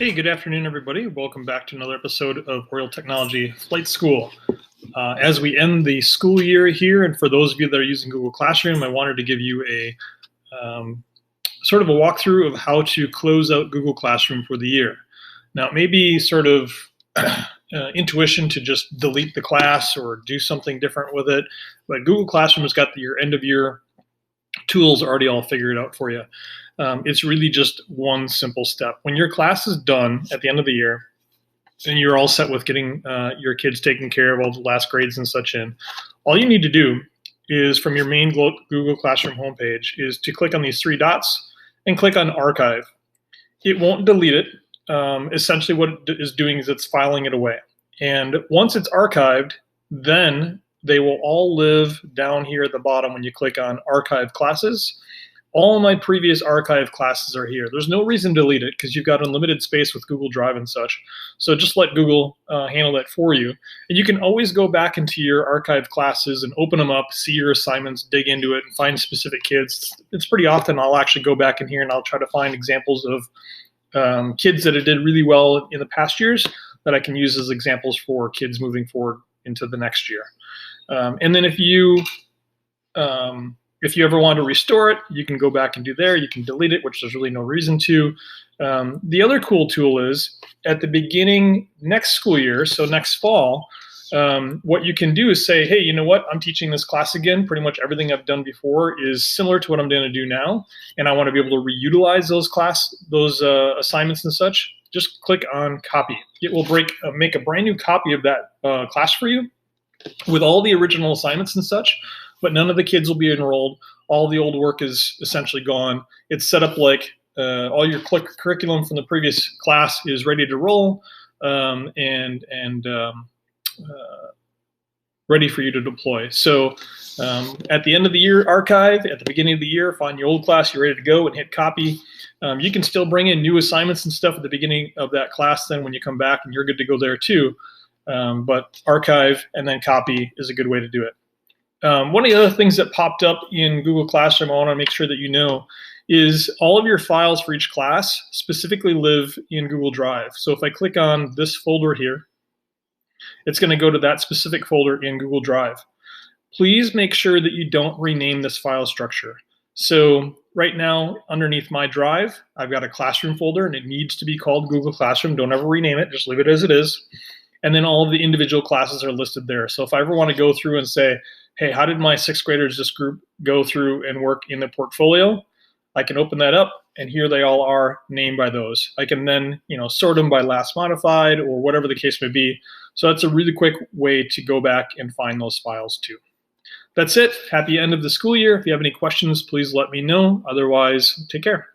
Hey, good afternoon, everybody. Welcome back to another episode of Oriole Technology Flight School. As we end the school year here, and for those of you that are using Google Classroom, I wanted to give you a sort of a walkthrough of how to close out Google Classroom for the year. Now, it may be sort of intuition to just delete the class or do something different with it, but Google Classroom has got your end of year tools already all figured out for you. It's really just one simple step. When your class is done at the end of the year, and you're all set with getting your kids taken care of, all the last grades and such in, all you need to do is from your main Google Classroom homepage is to click on these three dots and click on Archive. It won't delete it. Essentially what it is doing is it's filing it away. And once it's archived, then they will all live down here at the bottom when you click on Archive Classes. All my previous archive classes are here. There's no reason to delete it because you've got unlimited space with Google Drive and such. So just let Google handle that for you. And you can always go back into your archive classes and open them up, see your assignments, dig into it, and find specific kids. It's pretty often I'll actually go back in here and I'll try to find examples of kids that did really well in the past years that I can use as examples for kids moving forward into the next year. And then if you ever want to restore it, you can go back and do there. You can delete it, which there's really no reason to. The other cool tool is at the beginning next school year, so next fall, what you can do is say, hey, you know what? I'm teaching this class again. Pretty much everything I've done before is similar to what I'm going to do now, and I want to be able to reutilize those assignments and such. Just click on Copy. It will make a brand new copy of that class for you with all the original assignments and such. But none of the kids will be enrolled. All the old work is essentially gone. It's set up like all your curriculum from the previous class is ready to roll and ready for you to deploy. So at the end of the year, archive. At the beginning of the year, find your old class, you're ready to go, and hit copy. You can still bring in new assignments and stuff at the beginning of that class then when you come back, and you're good to go there too. But archive and then copy is a good way to do it. One of the other things that popped up in Google Classroom I want to make sure that you know is all of your files for each class specifically live in Google Drive. So if I click on this folder here, it's going to go to that specific folder in Google Drive. Please make sure that you don't rename this file structure. So right now, underneath my drive, I've got a classroom folder, and it needs to be called Google Classroom. Don't ever rename it. Just leave it as it is. And then all of the individual classes are listed there. So if I ever want to go through and say, hey, how did my sixth graders, this group, go through and work in the portfolio? I can open that up, and here they all are named by those. I can then, sort them by last modified or whatever the case may be. So that's a really quick way to go back and find those files too. That's it. Happy end of the school year. If you have any questions, please let me know. Otherwise, take care.